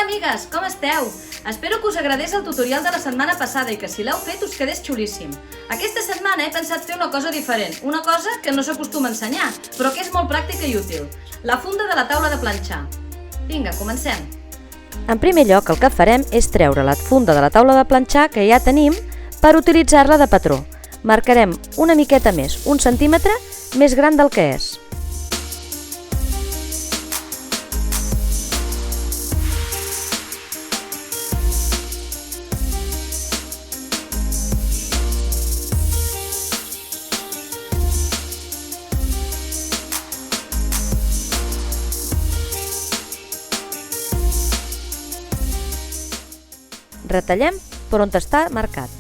amigues, com esteu? Espero que us agradés el tutorial de la setmana passada i que si l'heu fet us quedés xulíssim. Aquesta setmana he pensat fer una cosa diferent, una cosa que no s'acostuma a ensenyar, però que és molt pràctica i útil. La funda de la taula de planxar. Vinga, comencem. En primer lloc, el que farem és treure la funda de la taula de planxar que ja tenim per utilitzar-la de patró. Marcarem una miqueta més, 1 centímetre més gran del que és. Retallem per on està marcat.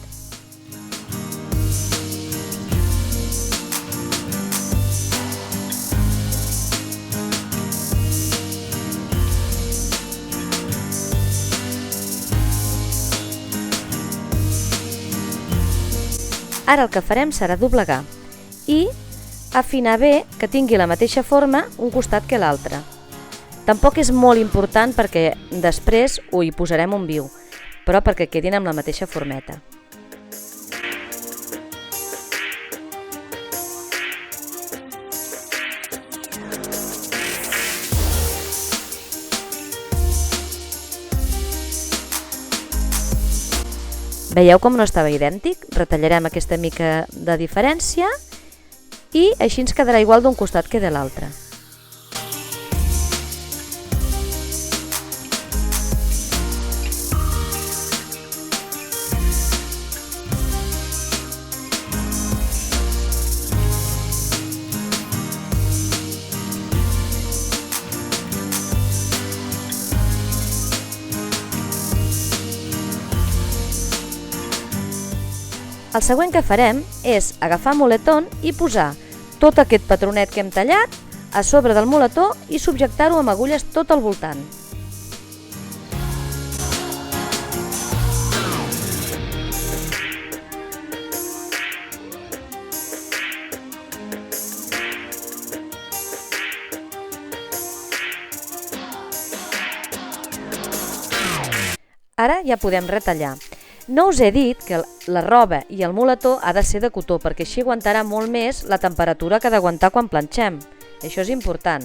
Ara el que farem serà doblegar i afinar bé que tingui la mateixa forma un costat que l'altre. Tampoc és molt important perquè després hi posarem un viu, però perquè quedin amb la mateixa formeta. Veieu com no estava idèntic? Retallarem aquesta mica de diferència i així ens quedarà igual d'un costat que de l'altre. El següent que farem és agafar muletó i posar tot aquest patronet que hem tallat a sobre del muletó i subjectar-ho amb agulles tot al voltant. Ara ja podem retallar. No us he dit que la roba i el muletó ha de ser de cotó perquè així aguantarà molt més la temperatura que ha d'aguantar quan planxem. Això és important.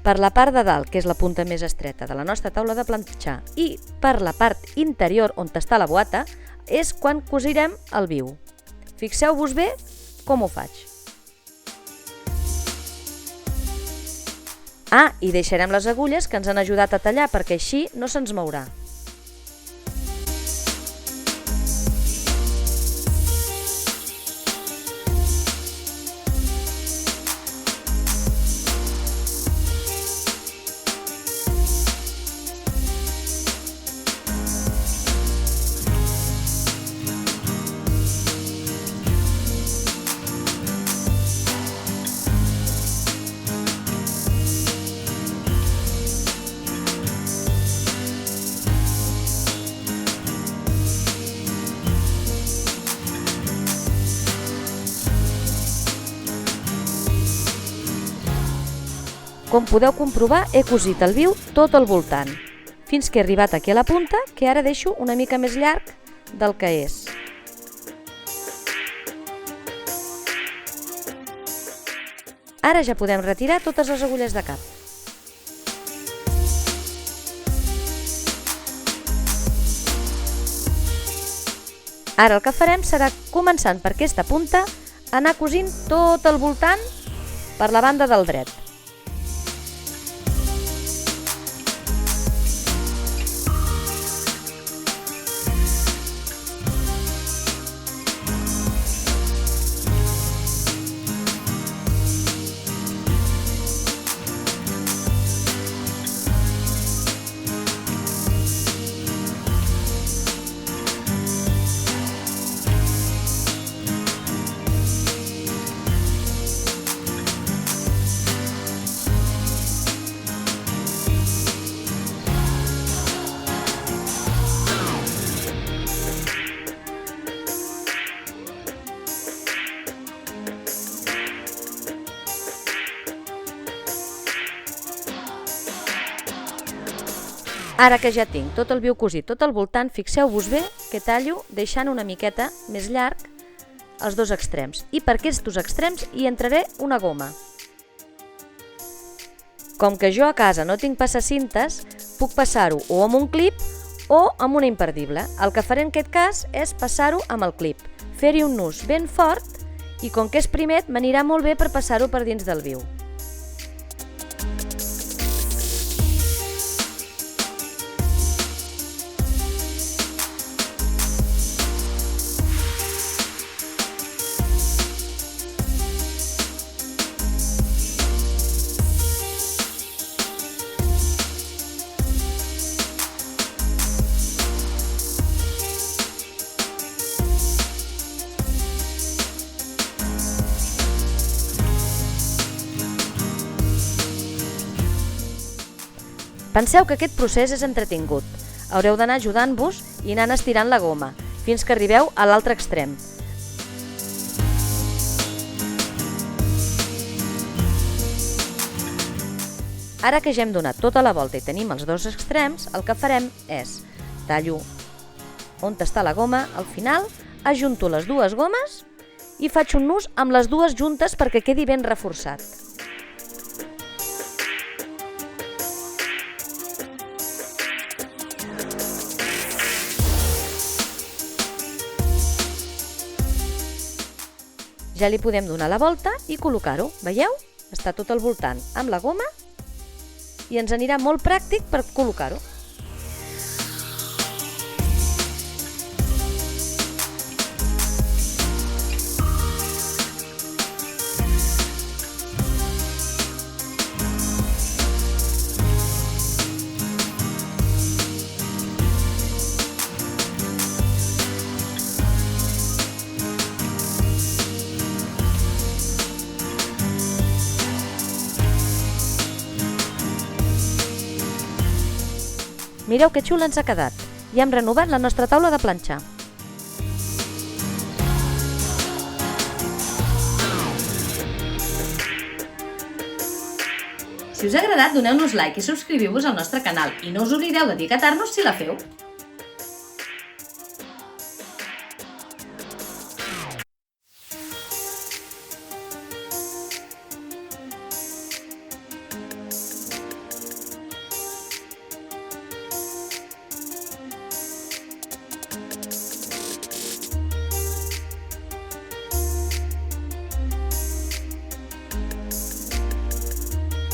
Per la part de dalt, que és la punta més estreta de la nostra taula de planxar, i per la part interior on està la boata, és quan cosirem el viu. Fixeu-vos bé com ho faig. I deixarem les agulles que ens han ajudat a tallar perquè així no se'ns mourà. Com podeu comprovar, he cosit el viu tot al voltant, fins que he arribat aquí a la punta, que ara deixo una mica més llarg del que és. Ara ja podem retirar totes les agulles de cap. Ara el que farem serà, començant per aquesta punta, anar cosint tot el voltant per la banda del dret. Ara que ja tinc tot el viu cosit tot al voltant, fixeu-vos bé que tallo deixant una miqueta més llarg els dos extrems. I per aquests dos extrems hi entraré una goma. Com que jo a casa no tinc passacintes, puc passar-ho o amb un clip o amb una imperdible. El que faré en aquest cas és passar-ho amb el clip, fer-hi un nus ben fort i com que és primet m'anirà molt bé per passar-ho per dins del viu. Penseu que aquest procés és entretingut. Haureu d'anar ajudant-vos i anant estirant la goma, fins que arribeu a l'altre extrem. Ara que ja hem donat tota la volta i tenim els dos extrems, el que farem és tallo on està la goma, al final ajunto les dues gomes i faig un nus amb les dues juntes perquè quedi ben reforçat. Ja li podem donar la volta i col·locar-ho. Veieu? Està tot al voltant amb la goma i ens anirà molt pràctic per col·locar-ho. Mireu que xula ens ha quedat. Ja hem renovat la nostra taula de planxar. Si us ha agradat, doneu-nos like i subscriviu-vos al nostre canal i no us oblideu d'etiquetar-nos si la feu.